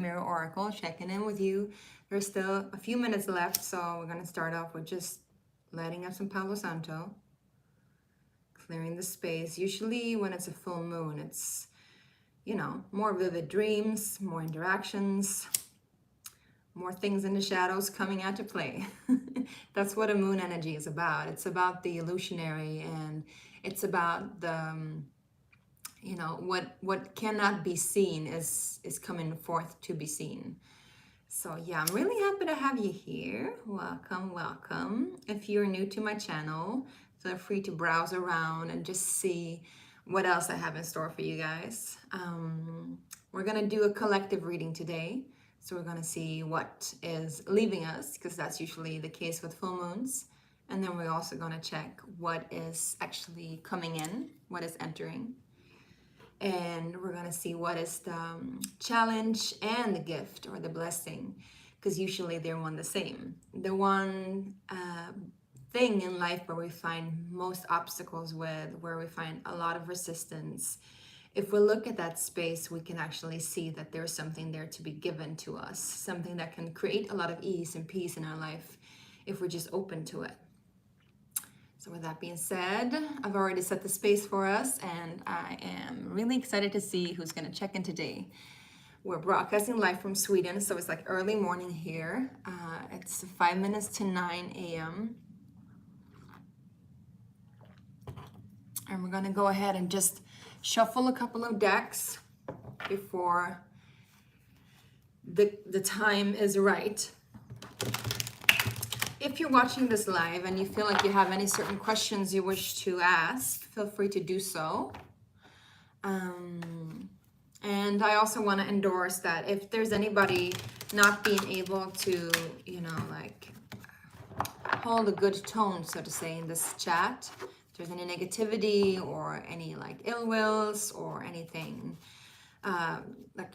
Mirror Oracle, checking in with you. There's still a few minutes left, so we're going to start off with just lighting up some Palo Santo, clearing the space. Usually when it's a full moon, it's, more vivid dreams, more interactions, more things in the shadows coming out to play. That's what a moon energy is about. It's about the illusionary, and it's about the what cannot be seen is coming forth to be seen. So yeah, I'm really happy to have you here. Welcome. If you're new to my channel, feel free to browse around and just see what else I have in store for you guys. We're gonna do a collective reading today. So we're gonna see what is leaving us, because that's usually the case with full moons. And then we're also gonna check what is actually coming in, what is entering. And we're going to see what is the challenge and the gift or the blessing, because usually they're one the same. The one thing in life where we find most obstacles with, where we find a lot of resistance, if we look at that space, we can actually see that there's something there to be given to us, something that can create a lot of ease and peace in our life if we're just open to it. So with that being said, I've already set the space for us, and I am really excited to see who's going to check in today. We're broadcasting live from Sweden, so it's like early morning here. It's 5 minutes to 9 a.m. And we're going to go ahead and just shuffle a couple of decks before the time is right. If you're watching this live and you feel like you have any certain questions you wish to ask, feel free to do so. And I also want to endorse that if there's anybody not being able to, hold a good tone, so to say, in this chat, if there's any negativity or any ill wills or anything,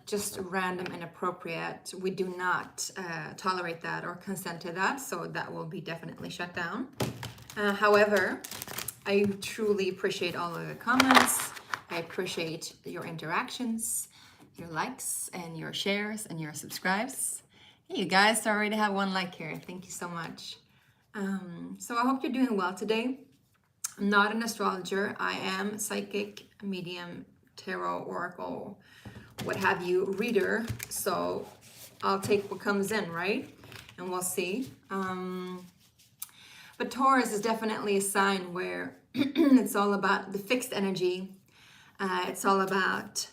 just random inappropriate, we do not tolerate that or consent to that, so that will be definitely shut down. However, I truly appreciate all of the comments. I appreciate your interactions, your likes and your shares and your subscribes. Hey, you guys already have one like here. Thank you so much. So I hope you're doing well today. I'm not an astrologer. I am psychic, medium, tarot, oracle, what have you, reader. So I'll take what comes in, right? And we'll see. But Taurus is definitely a sign where it's all about the fixed energy. It's all about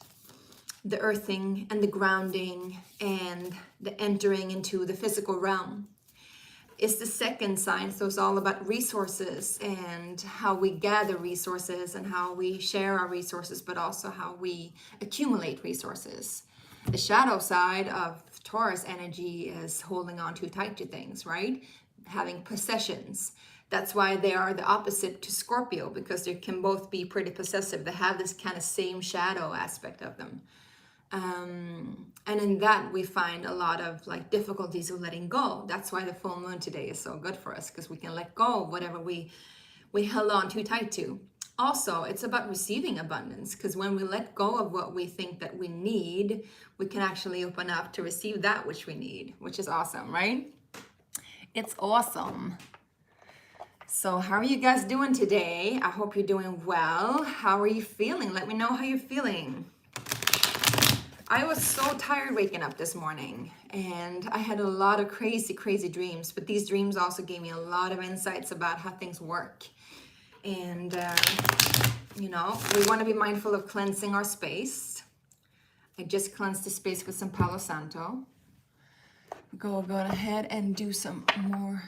the earthing and the grounding and the entering into the physical realm. It's the second sign, so it's all about resources and how we gather resources and how we share our resources, but also how we accumulate resources. The shadow side of Taurus energy is holding on too tight to things, right? Having possessions. That's why they are the opposite to Scorpio, because they can both be pretty possessive. They have this kind of same shadow aspect of them. And in that we find a lot of difficulties of letting go. That's why the full moon today is so good for us, because we can let go of whatever we held on too tight to. Also, it's about receiving abundance, because when we let go of what we think that we need, we can actually open up to receive that which we need, which is awesome, right? It's awesome. So how are you guys doing today? I hope you're doing well. How are you feeling? Let me know how you're feeling. I was so tired waking up this morning, and I had a lot of crazy dreams, but these dreams also gave me a lot of insights about how things work. And, we want to be mindful of cleansing our space. I just cleansed the space with some Palo Santo. Go ahead and do some more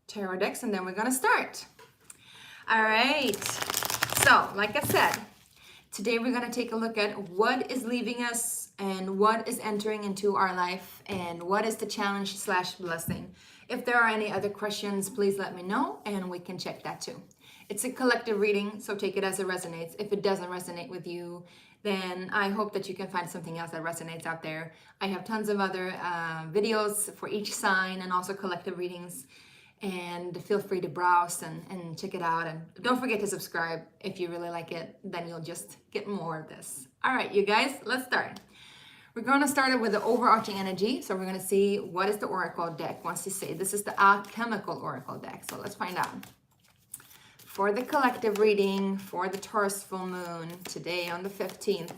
tarot decks, and then we're going to start. All right. So, like I said, today we're going to take a look at what is leaving us and what is entering into our life and what is the challenge / blessing. If there are any other questions, please let me know and we can check that too. It's a collective reading, so take it as it resonates. If it doesn't resonate with you, then I hope that you can find something else that resonates out there. I have tons of other videos for each sign and also collective readings. And feel free to browse and check it out. And don't forget to subscribe if you really like it. Then you'll just get more of this. All right, you guys, let's start. We're going to start it with the overarching energy. So we're going to see what is the oracle deck wants to say. This is the alchemical oracle deck. So let's find out. For the collective reading for the Taurus full moon today on the 15th.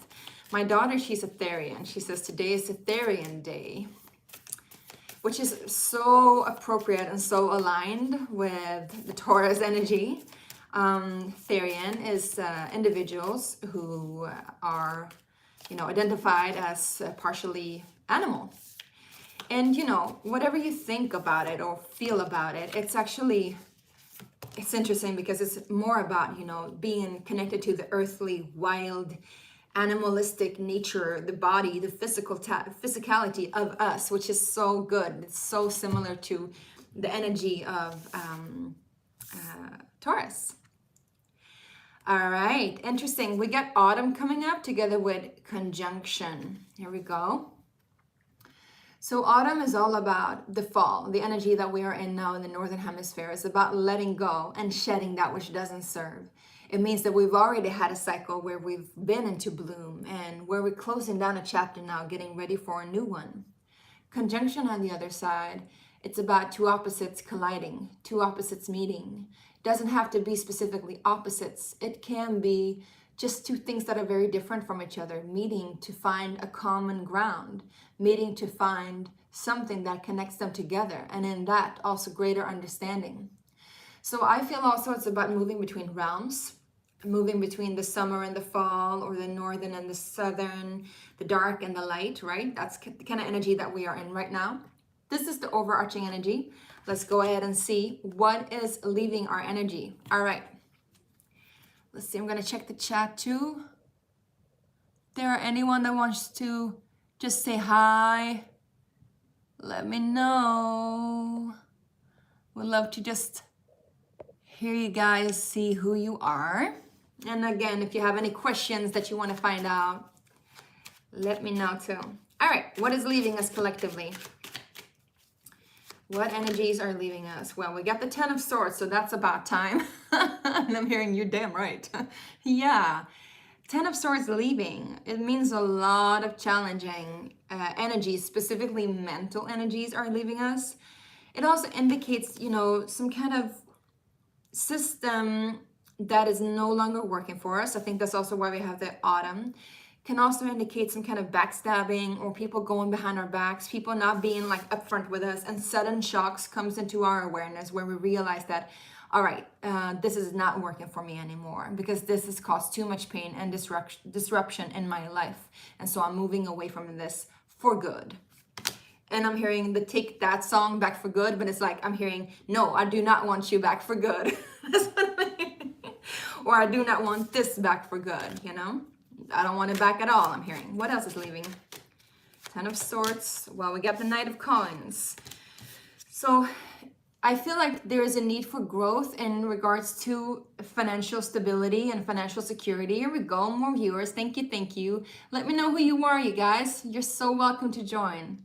My daughter, she's a Therian. She says today is a Therian day, which is so appropriate and so aligned with the Taurus energy. Therian is individuals who are, identified as partially animal. And, whatever you think about it or feel about it, it's interesting because it's more about, being connected to the earthly, wild, animalistic nature, the body, the physicality of us, which is so good. It's so similar to the energy of Taurus. All right, interesting. We got autumn coming up together with conjunction. Here we go. So autumn is all about the fall, the energy that we are in now in the Northern Hemisphere. It's about letting go and shedding that which doesn't serve. It means that we've already had a cycle where we've been into bloom and where we're closing down a chapter now, getting ready for a new one. Conjunction on the other side, it's about two opposites colliding, two opposites meeting. Doesn't have to be specifically opposites. It can be just two things that are very different from each other, meeting to find a common ground, meeting to find something that connects them together, and in that also greater understanding. So I feel also it's about moving between realms, moving between the summer and the fall, or the northern and the southern, the dark and the light, right? That's the kind of energy that we are in right now. This is the overarching energy. Let's go ahead and see what is leaving our energy. All right. Let's see, I'm going to check the chat too. If there are anyone that wants to just say hi, let me know. Would love to just hear you guys, see who you are. And again, if you have any questions that you want to find out, let me know too. All right, what is leaving us collectively? What energies are leaving us? Well, we got the 10 of Swords, so that's about time. And I'm hearing you're damn right. Yeah, 10 of Swords leaving. It means a lot of challenging energies, specifically mental energies are leaving us. It also indicates, some kind of system that is no longer working for us. I think that's also why we have the autumn. Can also indicate some kind of backstabbing or people going behind our backs, people not being like upfront with us, and sudden shocks comes into our awareness where we realize that, all right, this is not working for me anymore because this has caused too much pain and disruption in my life. And so I'm moving away from this for good. And I'm hearing the Take That song, Back for Good, but it's like I'm hearing, no, I do not want you back for good. That's what I'm hearing. Or I do not want this back for good, I don't want it back at all, I'm hearing. What else is leaving? 10 of Swords. Well, we got the Knight of Coins. So I feel like there is a need for growth in regards to financial stability and financial security. Here we go, more viewers. Thank you. Let me know who you are, you guys. You're so welcome to join.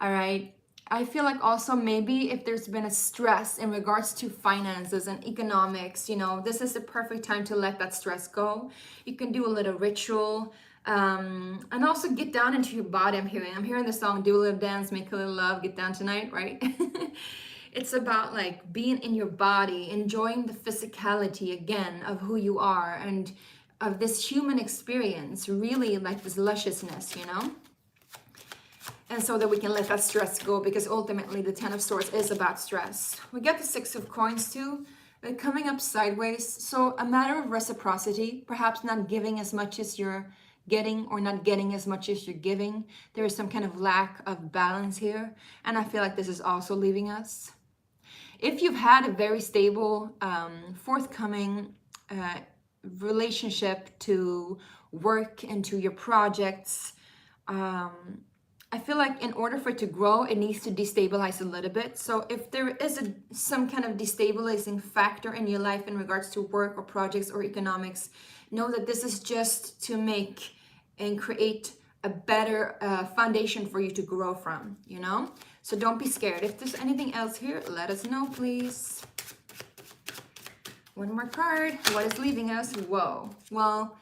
All right. I feel like also maybe if there's been a stress in regards to finances and economics, this is the perfect time to let that stress go. You can do a little ritual and also get down into your body. I'm hearing the song, Do a Little Dance, Make a Little Love, Get Down Tonight, right? It's about like being in your body, enjoying the physicality again of who you are and of this human experience, really like this lusciousness, And so that we can let that stress go, because ultimately the 10 of Swords is about stress. We get the 6 of Coins too, coming up sideways. So a matter of reciprocity, perhaps not giving as much as you're getting or not getting as much as you're giving. There is some kind of lack of balance here. And I feel like this is also leaving us. If you've had a very stable, forthcoming relationship to work and to your projects, I feel like in order for it to grow, it needs to destabilize a little bit. So if there is some kind of destabilizing factor in your life in regards to work or projects or economics, know that this is just to make and create a better foundation for you to grow from, So don't be scared. If there's anything else here, let us know, please. One more card. What is leaving us? Whoa. Well,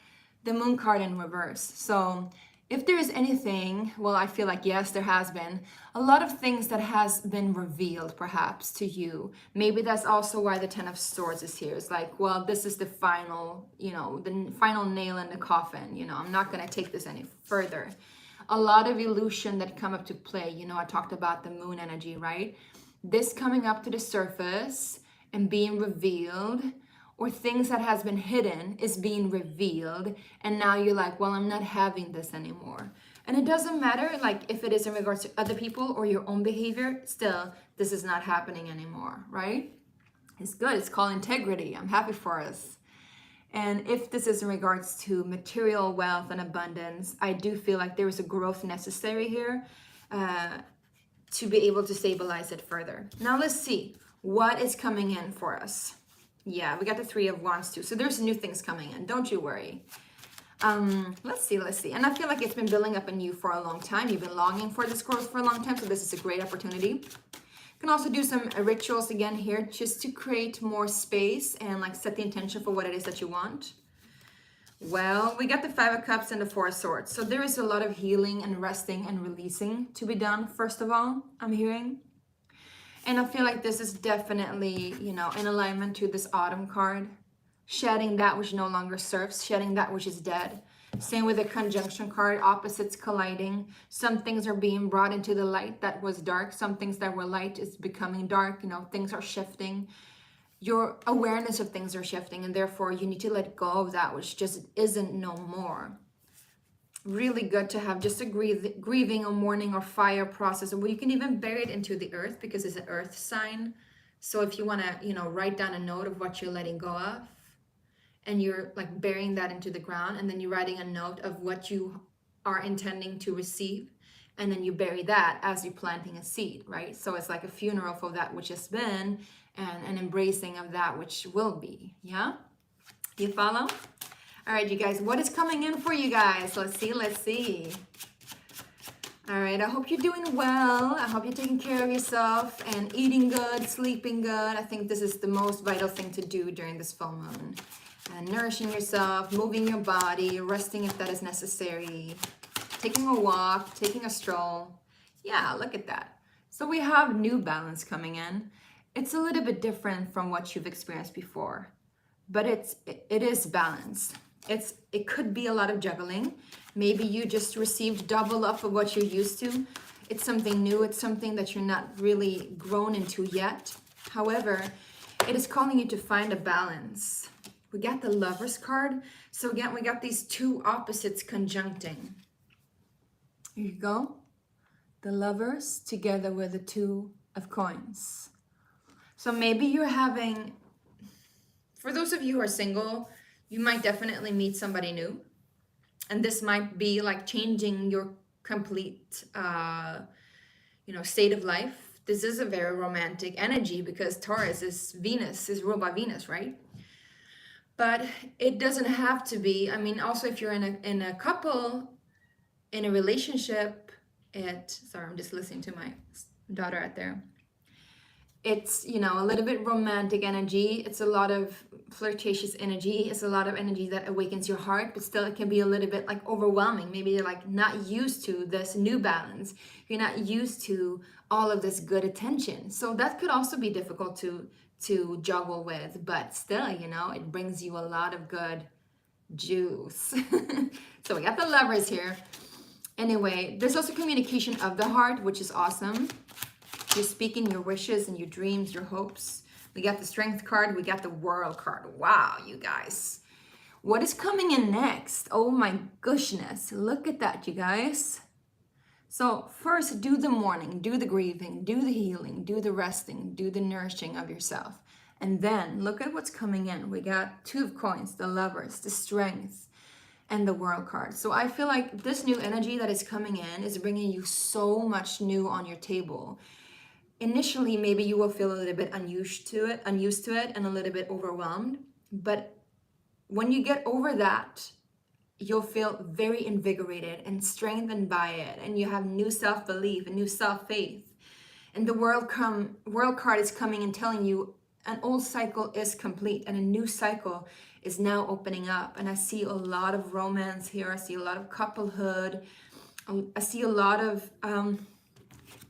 the moon card in reverse. So if there is anything, well, I feel like yes, there has been a lot of things that has been revealed perhaps to you. Maybe that's also why the Ten of Swords is here. It's like, well, this is the final, the final nail in the coffin. I'm not going to take this any further. A lot of illusion that come up to play. I talked about the moon energy, right? This coming up to the surface and being revealed, or things that has been hidden is being revealed, and now you're like, well, I'm not having this anymore. And it doesn't matter like if it is in regards to other people or your own behavior, still this is not happening anymore, right? It's good. It's called integrity. I'm happy for us. And if this is in regards to material wealth and abundance, I do feel like there is a growth necessary here to be able to stabilize it further. Now let's see what is coming in for us. Yeah, we got the Three of Wands too. So there's new things coming in. Don't you worry. Let's see. And I feel like it's been building up in you for a long time. You've been longing for this growth for a long time. So this is a great opportunity. You can also do some rituals again here just to create more space and like set the intention for what it is that you want. Well, we got the Five of Cups and the Four of Swords. So there is a lot of healing and resting and releasing to be done, first of all, I'm hearing. And I feel like this is definitely, in alignment to this Autumn card. Shedding that which no longer serves, shedding that which is dead. Same with the Conjunction card, opposites colliding. Some things are being brought into the light that was dark. Some things that were light is becoming dark. Things are shifting. Your awareness of things are shifting, and therefore you need to let go of that which just isn't no more. Really good to have just a grieving or mourning or fire process, or you can even bury it into the earth because it's an earth sign. So if you want to write down a note of what you're letting go of, and you're like burying that into the ground, and then you're writing a note of what you are intending to receive, and then you bury that as you're planting a seed, right? So it's like a funeral for that which has been and an embracing of that which will be. Yeah, you follow? All right, you guys, what is coming in for you guys? Let's see. All right, I hope you're doing well. I hope you're taking care of yourself and eating good, sleeping good. I think this is the most vital thing to do during this full moon. And nourishing yourself, moving your body, resting if that is necessary, taking a walk, taking a stroll. Yeah, look at that. So we have new balance coming in. It's a little bit different from what you've experienced before, but it is balance. It could be a lot of juggling. Maybe you just received double up of what you're used to. It's something new. It's something that you're not really grown into yet. However, it is calling you to find a balance. We got the Lovers card. So again, we got these two opposites conjuncting. Here you go. The Lovers together with the Two of Coins. So maybe you're having, for those of you who are single, you might definitely meet somebody new. And this might be like changing your complete, state of life. This is a very romantic energy because Taurus is Venus, is ruled by Venus, right? But it doesn't have to be. I mean, also if you're in a couple, in a relationship, sorry, I'm just listening to my daughter out there. It's, a little bit romantic energy. It's a lot of flirtatious energy. It's a lot of energy that awakens your heart, but still it can be a little bit like overwhelming. Maybe you're like not used to this new balance. You're not used to all of this good attention. So that could also be difficult to juggle with, but still, it brings you a lot of good juice. So we got the Lovers here. Anyway, there's also communication of the heart, which is awesome. You're speaking your wishes and your dreams, your hopes. We got the Strength card. We got the World card. Wow, you guys. What is coming in next? Oh my goodness. Look at that, you guys. So first, do the mourning, do the grieving, do the healing, do the resting, do the nourishing of yourself. And then look at what's coming in. We got Two of Coins, the Lovers, the Strength, and the World card. So I feel like this new energy that is coming in is bringing you so much new on your table. Initially, maybe you will feel a little bit unused to it, and a little bit overwhelmed. But when you get over that, you'll feel very invigorated and strengthened by it. And you have new self-belief and new self-faith. And the World card is coming and telling you an old cycle is complete and a new cycle is now opening up. And I see a lot of romance here. I see a lot of couplehood. I see a lot of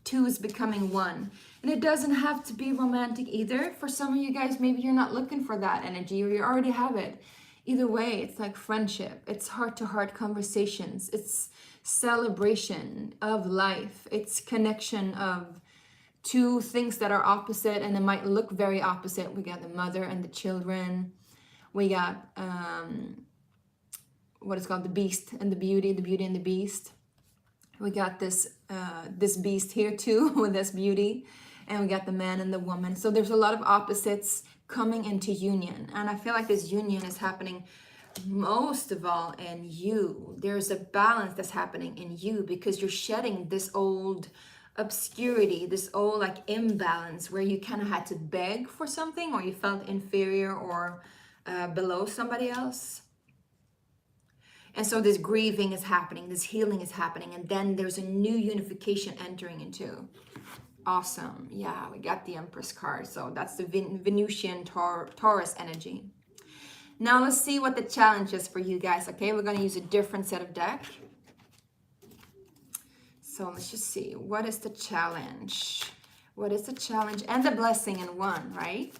twos becoming one. And it doesn't have to be romantic either. For some of you guys, maybe you're not looking for that energy, or you already have it. Either way, it's like friendship. It's heart-to-heart conversations. It's celebration of life. It's connection of two things that are opposite, and it might look very opposite. We got the mother and the children. We got what is called the beast and the beauty and the beast. We got this this beast here too with this beauty, and we got the man and the woman. So there's a lot of opposites coming into union, and I feel like this union is happening most of all in you. There's a balance that's happening in you because you're shedding this old obscurity, this old like imbalance where you kind of had to beg for something, or you felt inferior or below somebody else. And so this grieving is happening, this healing is happening, and then there's a new unification entering into. Awesome. Yeah, we got the Empress card. So that's the Venusian Taurus energy. Now let's see what the challenge is for you guys. Okay, we're going to use a different set of deck. So let's just see. What is the challenge? What is the challenge and the blessing in one, right?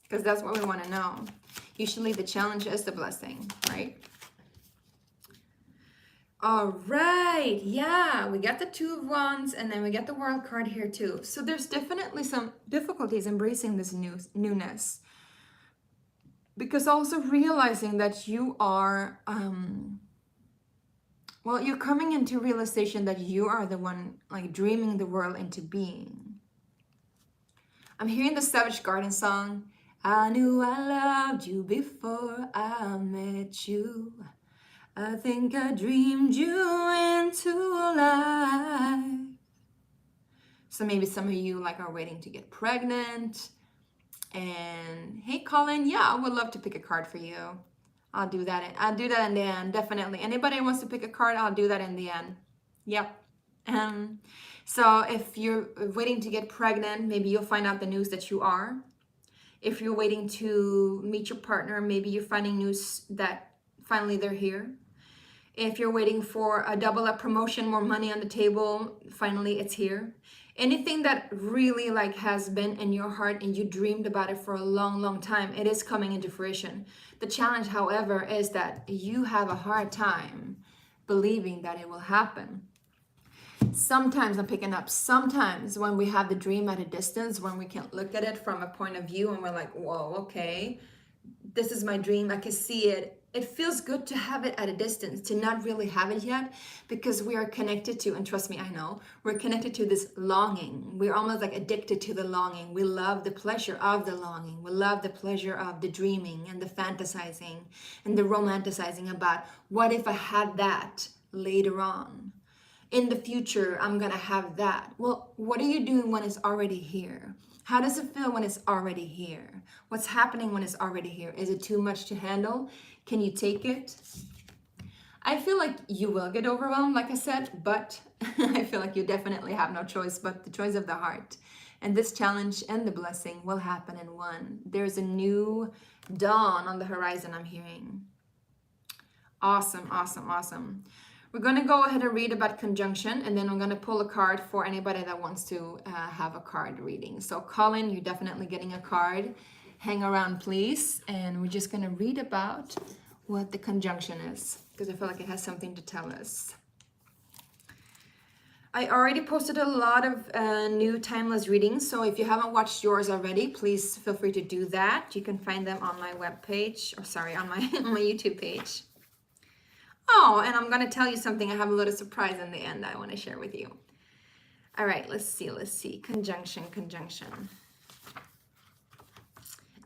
Because that's what we want to know. Usually the challenge is the blessing, right? All right, yeah, we got the Two of Wands, and then we get the World card here too. So there's definitely some difficulties embracing this newness, because also realizing that you are, well, you're coming into realization that you are the one like dreaming the world into being. I'm hearing the Savage Garden song. I knew I loved you before I met you. I think I dreamed you into life. So maybe some of you like are waiting to get pregnant. And hey, Colin, yeah, I would love to pick a card for you. I'll do that. I'll do that in the end, definitely. Anybody wants to pick a card, I'll do that in the end. Yep. So if you're waiting to get pregnant, maybe you'll find out the news that you are. If you're waiting to meet your partner, maybe you're finding news that finally they're here. If you're waiting for a double up promotion, more money on the table, finally it's here. Anything that really like has been in your heart and you dreamed about it for a long, long time, it is coming into fruition. The challenge, however, is that you have a hard time believing that it will happen. Sometimes I'm picking up, sometimes when we have the dream at a distance, when we can look at it from a point of view and we're like, whoa, okay, this is my dream, I can see it. It feels good to have it at a distance, to not really have it yet, because we are connected to, and trust me, I know, we're connected to this longing. We're almost like addicted to the longing. We love the pleasure of the longing. We love the pleasure of the dreaming and the fantasizing and the romanticizing about what if I had that later on. In the future, I'm gonna have that. Well, what are you doing when it's already here? How does it feel when it's already here? What's happening when it's already here? Is it too much to handle? Can you take it? I feel like you will get overwhelmed, like I said, but I feel like you definitely have no choice but the choice of the heart. And this challenge and the blessing will happen in one. There's a new dawn on the horizon, I'm hearing. Awesome, awesome, awesome. We're going to go ahead and read about conjunction, and then I'm going to pull a card for anybody that wants to have a card reading. So Colin, you're definitely getting a card. Hang around, please. And we're just going to read about what the conjunction is, because I feel like it has something to tell us. I already posted a lot of new timeless readings, so if you haven't watched yours already, please feel free to do that. You can find them on my webpage, or sorry, on my, on my YouTube page. Oh, and I'm going to tell you something. I have a little surprise in the end that I want to share with you. All right, let's see. Conjunction.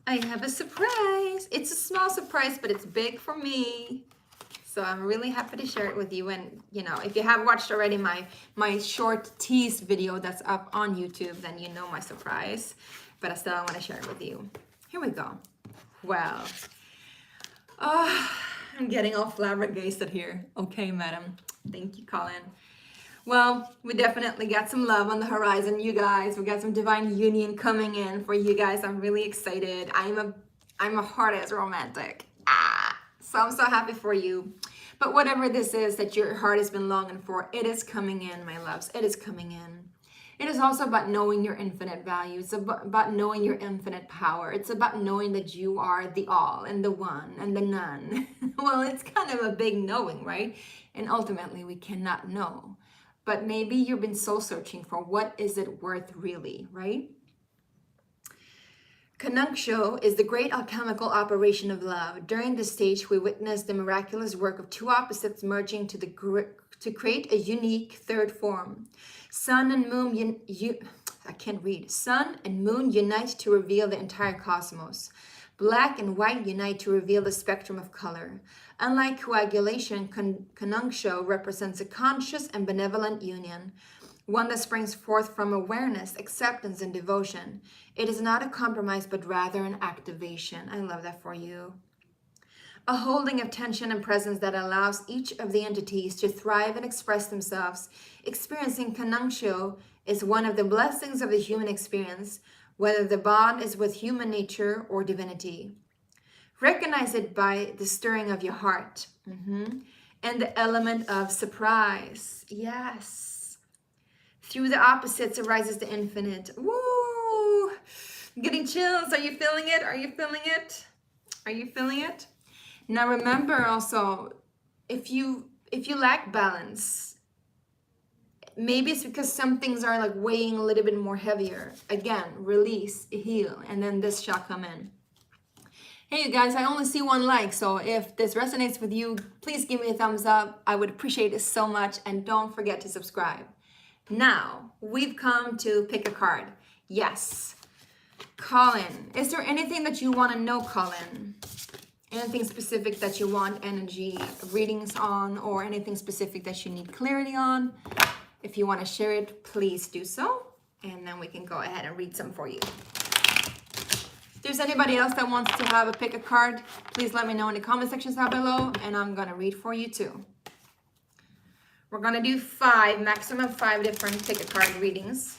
I have a surprise. It's a small surprise, but it's big for me. So I'm really happy to share it with you. And, you know, if you have watched already my short tease video that's up on YouTube, then you know my surprise. But I still want to share it with you. Here we go. Well, I'm getting all flabbergasted here. Okay, madam. Thank you, Colin. Well, we definitely got some love on the horizon, you guys. We got some divine union coming in for you guys. I'm really excited. I'm a heart as romantic. So I'm so happy for you. But whatever this is that your heart has been longing for, it is coming in, my loves. It is coming in. It is also about knowing your infinite value. It's about knowing your infinite power. It's about knowing that you are the all and the one and the none. Well, it's kind of a big knowing, right? And ultimately, we cannot know. But maybe you've been soul searching for what is it worth really, right? Conjunction is the great alchemical operation of love. During this stage, we witness the miraculous work of two opposites merging to create a unique third form. Sun and moon, I can't read. Sun and moon unite to reveal the entire cosmos. Black and white unite to reveal the spectrum of color. Unlike coagulation, conjunction represents a conscious and benevolent union, one that springs forth from awareness, acceptance, and devotion. It is not a compromise, but rather an activation. I love that for you. A holding of tension and presence that allows each of the entities to thrive and express themselves. Experiencing conjunction is one of the blessings of the human experience, whether the bond is with human nature or divinity. Recognize it by the stirring of your heart and the element of surprise. Yes. Through the opposites arises the infinite. Woo! I'm getting chills. Are you feeling it? Are you feeling it? Are you feeling it? Now remember also, if you lack balance, maybe it's because some things are like weighing a little bit more heavier. Again, release, heal, and then this shall come in. Hey you guys, I only see one like, so if this resonates with you, please give me a thumbs up. I would appreciate it so much, and don't forget to subscribe. Now, we've come to pick a card. Yes. Colin, is there anything that you want to know, Colin? Anything specific that you want energy readings on, or anything specific that you need clarity on? If you want to share it, please do so, and then we can go ahead and read some for you. If there's anybody else that wants to have a pick a card, please let me know in the comment sections down below, and I'm going to read for you too. We're going to do maximum 5 different pick a card readings.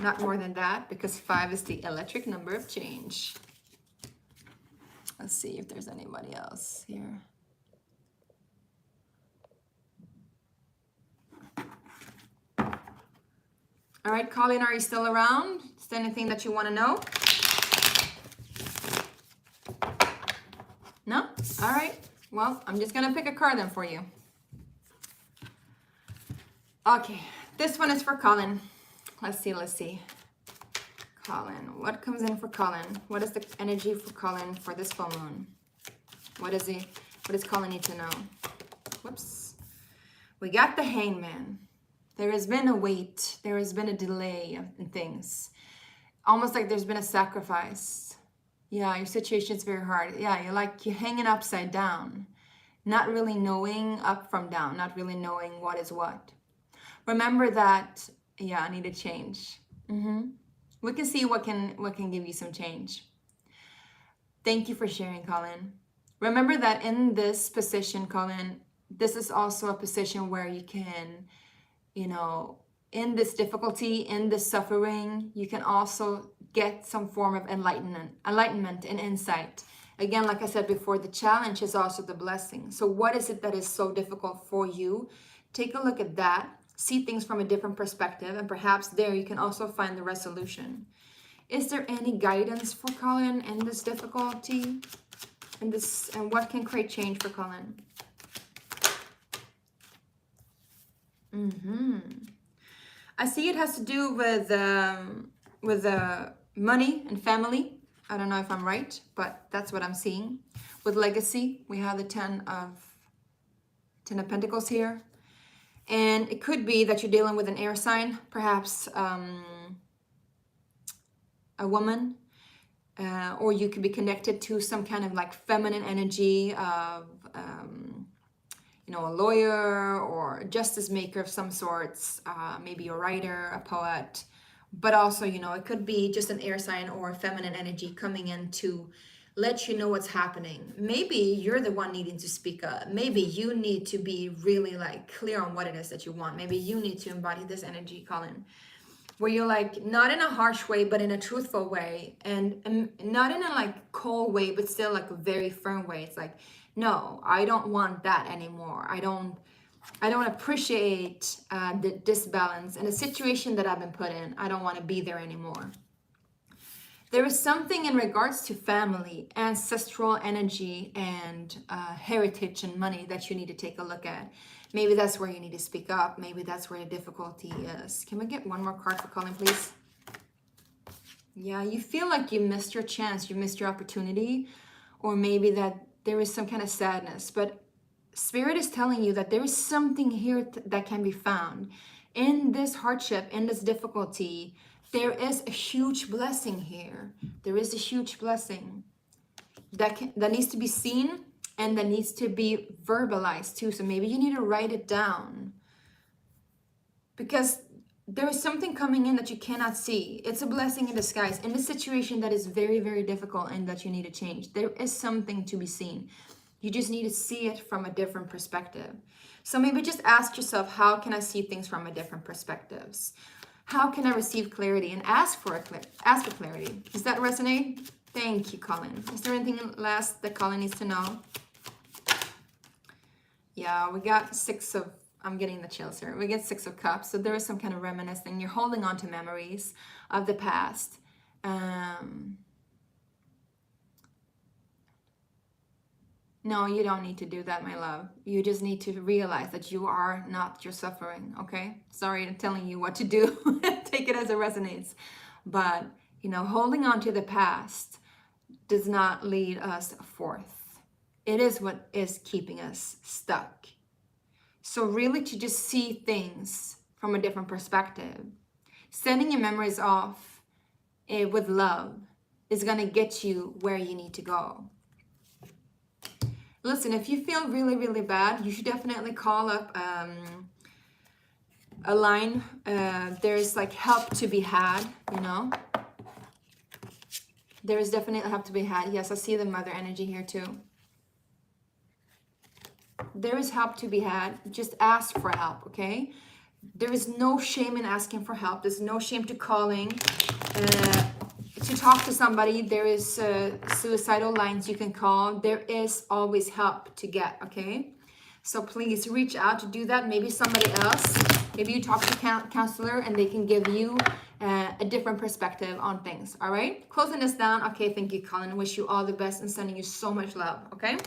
Not more than that, because 5 is the electric number of change. Let's see if there's anybody else here. All right, Colin, are you still around? Is there anything that you want to know? No? All right. Well, I'm just going to pick a card then for you. Okay, this one is for Colin. Let's see. Colin, what comes in for Colin? What is the energy for Colin for this full moon? What does Colin need to know? Whoops. We got the Hangman. There has been a wait. There has been a delay in things. Almost like there's been a sacrifice. Yeah, your situation is very hard. Yeah, you're hanging upside down. Not really knowing up from down. Not really knowing what is what. Remember that, yeah, I need a change. We can see what can give you some change. Thank you for sharing, Colin. Remember that in this position, Colin, this is also a position where you can, in this difficulty, in this suffering, you can also get some form of enlightenment and insight. Again, like I said before, the challenge is also the blessing. So what is it that is so difficult for you? Take a look at that. See things from a different perspective, and perhaps there you can also find the resolution. Is there any guidance for Colin in this difficulty? And what can create change for Colin? I see it has to do with money and family. I don't know if I'm right, but that's what I'm seeing. With legacy, we have the Ten of Pentacles here. And it could be that you're dealing with an air sign, perhaps a woman, or you could be connected to some kind of like feminine energy of, a lawyer or a justice maker of some sorts, maybe a writer, a poet, but also, it could be just an air sign or a feminine energy coming in to let you know what's happening. Maybe you're the one needing to speak up. Maybe you need to be really clear on what it is that you want. Maybe you need to embody this energy, Colin. where you're like, not in a harsh way, but in a truthful way, and not in a like cold way, but still like a very firm way. It's like, no, I don't want that anymore. I don't appreciate the disbalance and the situation that I've been put in. I don't want to be there anymore. There is something in regards to family, ancestral energy, and heritage and money that you need to take a look at. Maybe that's where you need to speak up. Maybe that's where the difficulty is. Can we get one more card for Colin, please? Yeah, you feel like you missed your chance, you missed your opportunity, or maybe that there is some kind of sadness. But Spirit is telling you that there is something here that can be found. In this hardship, in this difficulty, there is a huge blessing here. There is a huge blessing that needs to be seen and that needs to be verbalized too. So maybe you need to write it down, because there is something coming in that you cannot see. It's a blessing in disguise in this situation that is very, very difficult and that you need to change. There is something to be seen. You just need to see it from a different perspective. So maybe just ask yourself, how can I see things from a different perspectives? How can I receive clarity? And ask for clarity. Does that resonate? Thank you, Colin. Is there anything last that Colin needs to know? Yeah, we got I'm getting the chills here. We get 6 of Cups. So there is some kind of reminiscing. You're holding on to memories of the past. No, you don't need to do that, my love. You just need to realize that you are not your suffering, okay? Sorry, I'm telling you what to do. Take it as it resonates. But, holding on to the past does not lead us forth. It is what is keeping us stuck. So really to just see things from a different perspective. Sending your memories off with love is going to get you where you need to go. Listen, if you feel really, really bad, you should definitely call up a line. There's like help to be had, There is definitely help to be had. Yes, I see the mother energy here too. There is help to be had. Just ask for help, okay? There is no shame in asking for help. There's no shame to calling. To talk to somebody. There is suicidal lines you can call. There is always help to get, okay? So please reach out to do that. Maybe somebody else. Maybe you talk to a counselor and they can give you a different perspective on things, all right? Closing this down. Okay, thank you, Colin. Wish you all the best and sending you so much love, okay?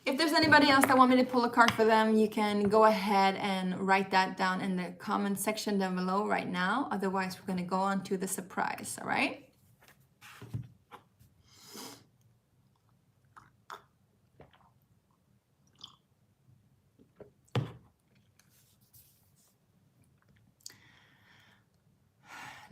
If there's anybody else that want me to pull a card for them, you can go ahead and write that down in the comment section down below right now. Otherwise, we're going to go on to the surprise, all right?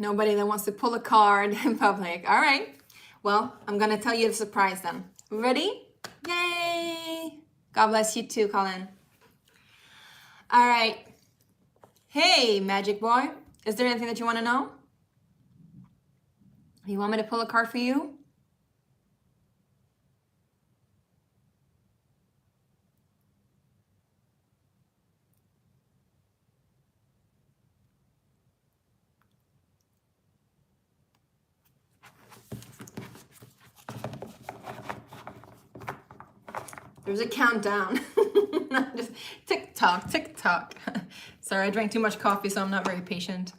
Nobody that wants to pull a card in public. All right. Well, I'm going to tell you the surprise then. Ready? Yay! God bless you too, Colin. All right. Hey, Magic Boy. Is there anything that you want to know? You want me to pull a card for you? There's a countdown. Just tick tock, tick tock. Sorry, I drank too much coffee, so I'm not very patient.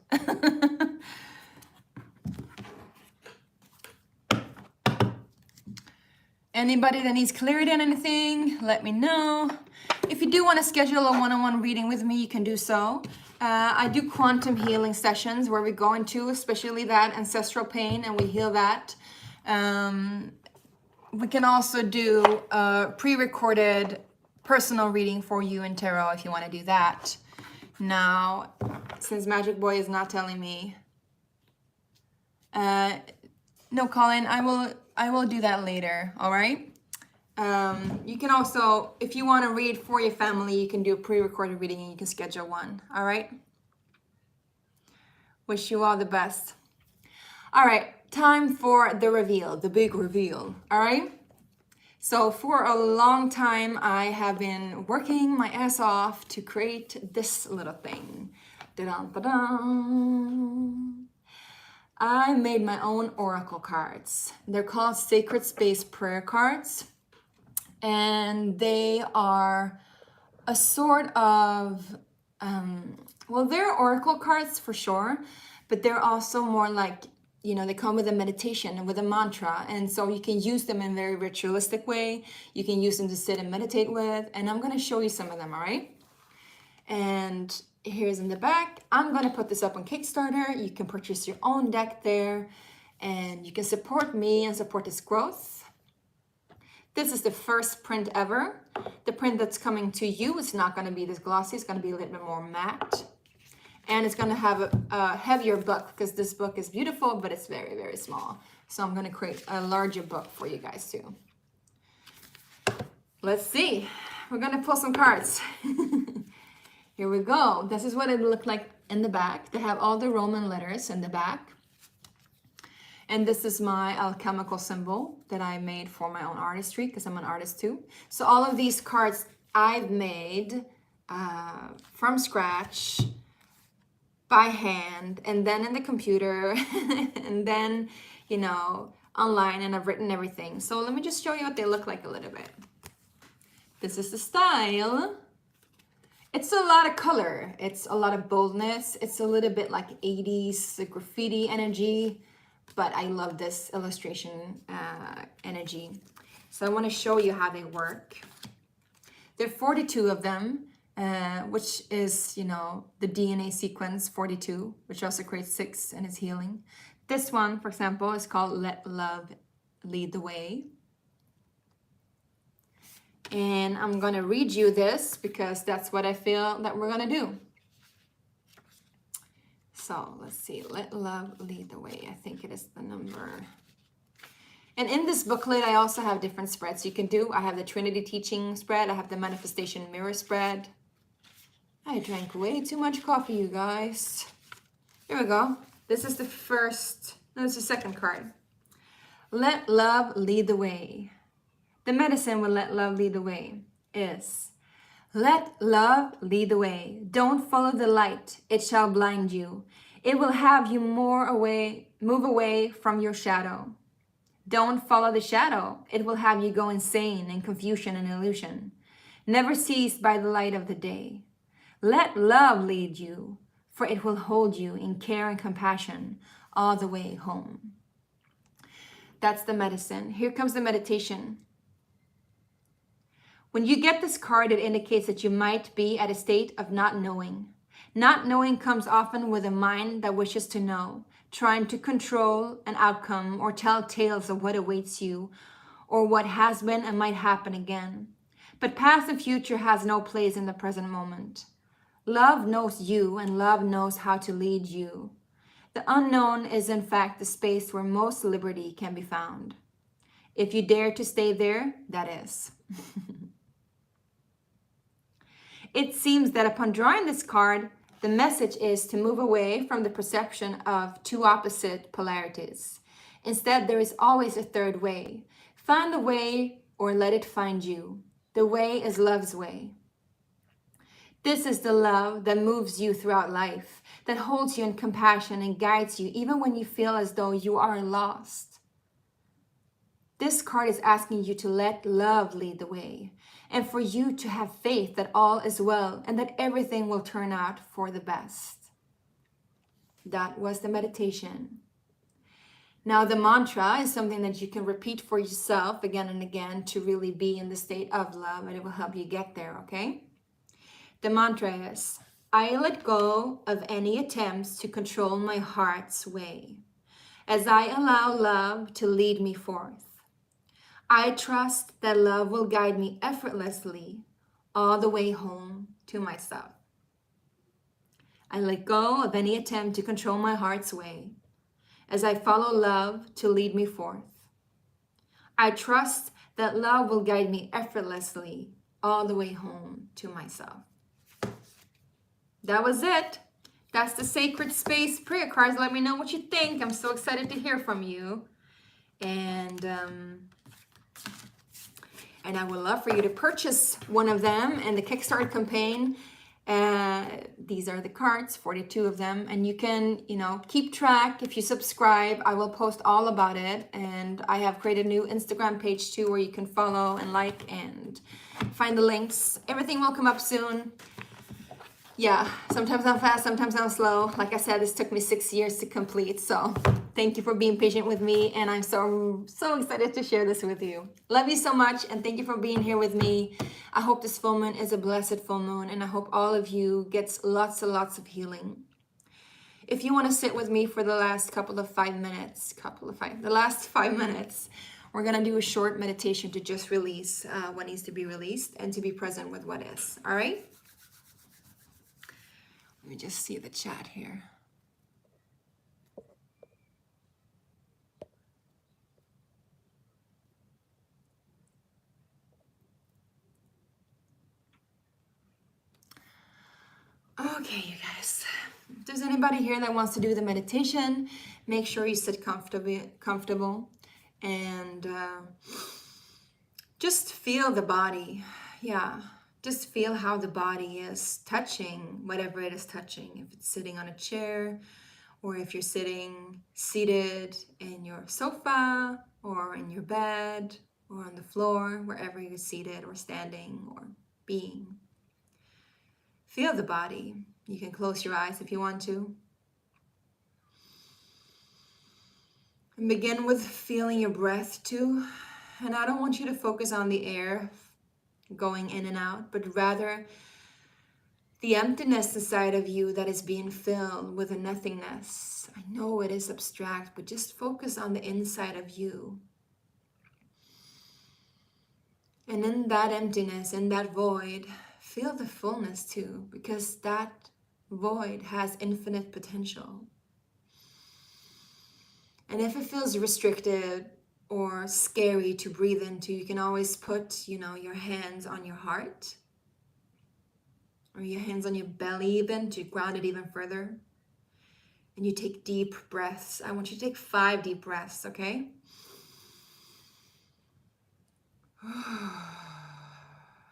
Anybody that needs clarity on anything, let me know. If you do want to schedule a one-on-one reading with me, you can do so. I do quantum healing sessions where we go into especially that ancestral pain and we heal that. We can also do a pre-recorded personal reading for you in tarot if you want to do that. Now, since Magic Boy is not telling me, no, Colin, I will do that later. All right. You can also, if you want to read for your family, you can do a pre-recorded reading and you can schedule one. All right. Wish you all the best. All right. Time for the reveal, the big reveal, all right? So for a long time, I have been working my ass off to create this little thing. Da-dum-ba-dum. I made my own oracle cards. They're called Sacred Space Prayer Cards. And they are a sort of, well, they're oracle cards for sure, but they're also more like, you know, they come with a meditation and with a mantra. And so you can use them in a very ritualistic way. You can use them to sit and meditate with. And I'm going to show you some of them, all right? And here's in the back. I'm going to put this up on Kickstarter. You can purchase your own deck there. And you can support me and support this growth. This is the first print ever. The print that's coming to you is not going to be this glossy. It's going to be a little bit more matte. And it's going to have a heavier book because this book is beautiful, but it's very, very small. So I'm going to create a larger book for you guys too. Let's see. We're going to pull some cards. Here we go. This is what it looked like in the back. They have all the Roman letters in the back. And this is my alchemical symbol that I made for my own artistry because I'm an artist too. So all of these cards I've made from scratch, by hand, and then in the computer, and then, you know, online, and I've written everything. So let me just show you what they look like a little bit. This is the style. It's a lot of color. It's a lot of boldness. It's a little bit like 80s graffiti energy. But I love this illustration energy. So I want to show you how they work. There are 42 of them, which is, you know, the DNA sequence 42, which also creates 6 and is healing. This one, for example, is called Let Love Lead the Way. And I'm going to read you this because that's what I feel that we're going to do. So let's see, Let Love Lead the Way. I think it is the number. And in this booklet, I also have different spreads you can do. I have the Trinity Teaching spread. I have the Manifestation Mirror spread. I drank way too much coffee, you guys. Here we go. This is the first, no, it's the second card. Let Love Lead the Way. The medicine with Let Love Lead the Way is: let love lead the way. Don't follow the light. It shall blind you. It will have you move away from your shadow. Don't follow the shadow. It will have you go insane in confusion and illusion. Never cease by the light of the day. Let love lead you, for it will hold you in care and compassion all the way home. That's the medicine. Here comes the meditation. When you get this card, it indicates that you might be at a state of not knowing. Not knowing comes often with a mind that wishes to know, trying to control an outcome or tell tales of what awaits you or what has been and might happen again. But past and future has no place in the present moment. Love knows you, and love knows how to lead you. The unknown is in fact the space where most liberty can be found. If you dare to stay there, that is. It seems that upon drawing this card, the message is to move away from the perception of two opposite polarities. Instead, there is always a third way. Find the way or let it find you. The way is love's way. This is the love that moves you throughout life, that holds you in compassion and guides you even when you feel as though you are lost. This card is asking you to let love lead the way, and for you to have faith that all is well and that everything will turn out for the best. That was the meditation. Now the mantra is something that you can repeat for yourself again and again to really be in the state of love, and it will help you get there, okay? The mantra is: I let go of any attempts to control my heart's way, as I allow love to lead me forth. I trust that love will guide me effortlessly all the way home to myself. I let go of any attempt to control my heart's way as I follow love to lead me forth. I trust that love will guide me effortlessly all the way home to myself. That was it. That's the Sacred Space prayer cards. Let me know what you think. I'm so excited to hear from you. And I would love for you to purchase one of them in the Kickstarter campaign. The These are the cards, 42 of them, and you can, keep track. If you subscribe, I will post all about it, and I have created a new Instagram page too where you can follow and like and find the links. Everything will come up soon. Yeah, sometimes I'm fast, sometimes I'm slow. Like I said, this took me 6 years to complete. So thank you for being patient with me. And I'm so excited to share this with you. Love you so much. And thank you for being here with me. I hope this full moon is a blessed full moon. And I hope all of you gets lots and lots of healing. If you want to sit with me for the last the last 5 minutes, we're going to do a short meditation to just release what needs to be released and to be present with what is. All right? Let me just see the chat here. Okay, you guys. If there's anybody here that wants to do the meditation, make sure you sit comfortable and just feel the body. Yeah, just feel how the body is touching whatever it is touching. If it's sitting on a chair, or if you're seated in your sofa, or in your bed, or on the floor, wherever you're seated or standing or being. Feel the body. You can close your eyes if you want to. And begin with feeling your breath too. And I don't want you to focus on the air going in and out, but rather the emptiness inside of you that is being filled with a nothingness. I know it is abstract, but just focus on the inside of you. And in that emptiness, in that void, feel the fullness too, because that void has infinite potential. And if it feels restricted or scary to breathe into, you can always put, your hands on your heart, or your hands on your belly even, to ground it even further. And you take deep breaths. I want you to take 5 deep breaths, okay?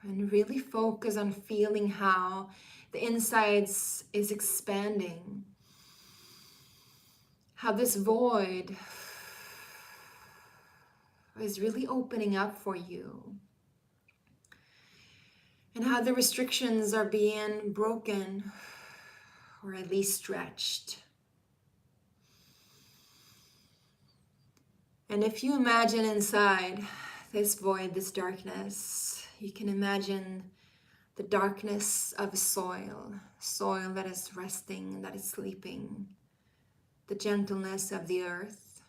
And really focus on feeling how the insides is expanding. How this void is really opening up for you. And how the restrictions are being broken, or at least stretched. And if you imagine inside this void, this darkness, you can imagine the darkness of soil that is resting, that is sleeping, the gentleness of the earth.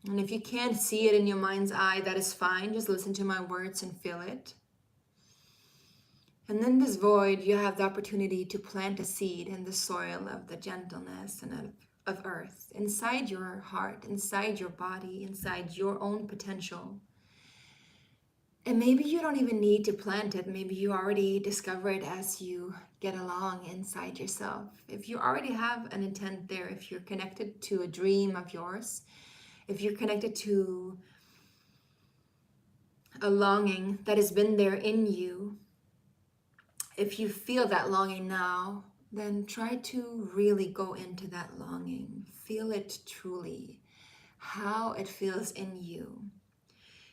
And if you can't see it in your mind's eye, that is fine. Just listen to my words and feel it. And in this void, you have the opportunity to plant a seed in the soil of the gentleness and of earth, inside your heart, inside your body, inside your own potential. And maybe you don't even need to plant it. Maybe you already discover it as you get along inside yourself. If you already have an intent there, if you're connected to a dream of yours, if you're connected to a longing that has been there in you, if you feel that longing now, then try to really go into that longing. Feel it truly, how it feels in you.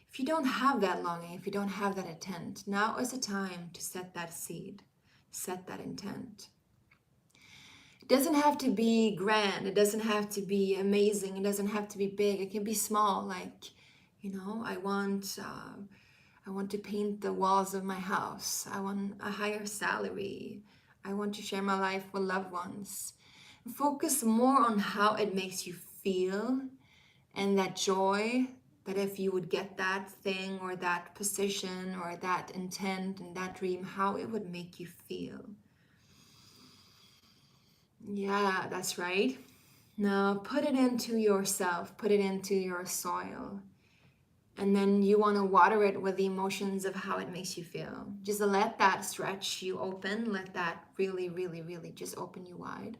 If you don't have that longing, if you don't have that intent, now is the time to set that seed, set that intent. It doesn't have to be grand. It doesn't have to be amazing. It doesn't have to be big. It can be small. Like, I want to paint the walls of my house. I want a higher salary. I want to share my life with loved ones. Focus more on how it makes you feel, and that joy, that if you would get that thing or that position or that intent and that dream, how it would make you feel. Yeah, that's right. Now put it into yourself, put it into your soil. And then you want to water it with the emotions of how it makes you feel. Just let that stretch you open. Let that really, really, really just open you wide.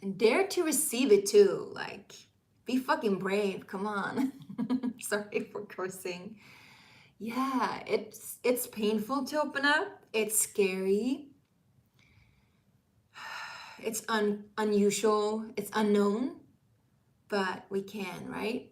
And dare to receive it too. Like, be fucking brave. Come on. Sorry for cursing. Yeah, it's painful to open up. It's scary. It's unusual. It's unknown, but we can, right?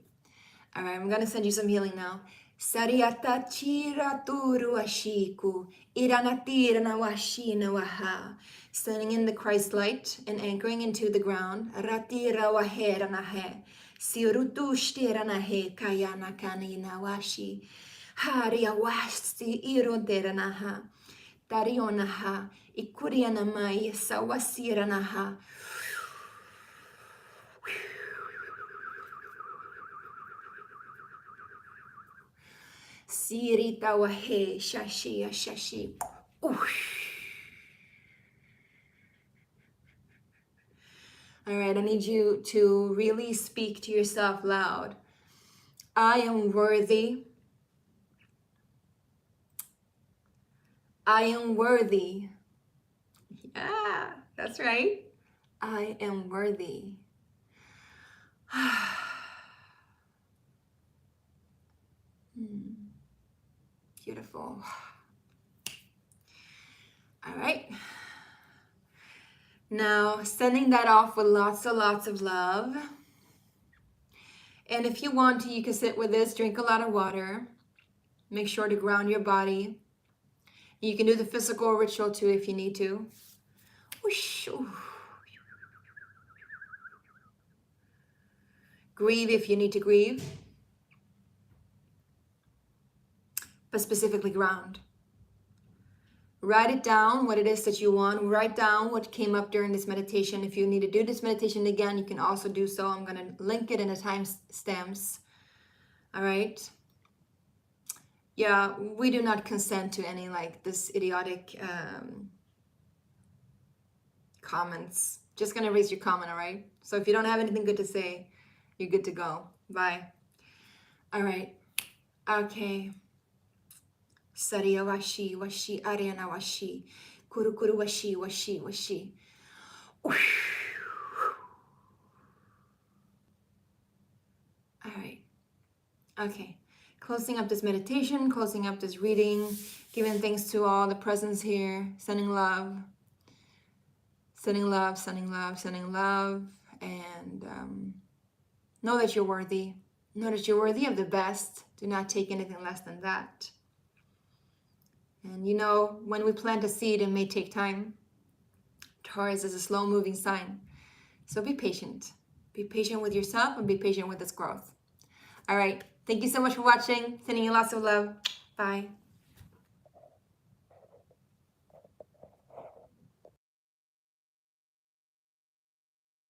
All right, I'm gonna send you some healing now. Sariata chira turu ashiku iranatirana washina waha. Standing in the Christ light and anchoring into the ground. Ratira waherana he. Sirutu shtirana he kayana kanina washi. Haria wasti iroderana ha. Tariona ha. Ikuriana mai sawasirana ha. Sirita wahe shashi shashi. All right, I need you to really speak to yourself loud. I am worthy. I am worthy. Yeah, that's right. I am worthy. Beautiful. All right. Now, sending that off with lots of love. And if you want to, you can sit with this, drink a lot of water. Make sure to ground your body. You can do the physical ritual too if you need to. Grieve if you need to grieve. But specifically ground. Write it down, what it is that you want. Write down what came up during this meditation. If you need to do this meditation again, you can also do so. I'm going to link it in the timestamps. All right. Yeah, we do not consent to any like this idiotic comments. Just going to erase your comment, all right? So if you don't have anything good to say, you're good to go. Bye. All right. Okay. Sariya washi, washi, ariana washi, kuru kuru washi, washi, washi. All right. Okay. Closing up this meditation, closing up this reading, giving thanks to all the presence here, sending love, sending love, sending love, sending love, and know that you're worthy. Know that you're worthy of the best. Do not take anything less than that. And you know, when we plant a seed, it may take time. Taurus is a slow-moving sign. So be patient. Be patient with yourself and be patient with this growth. All right. Thank you so much for watching. Sending you lots of love. Bye.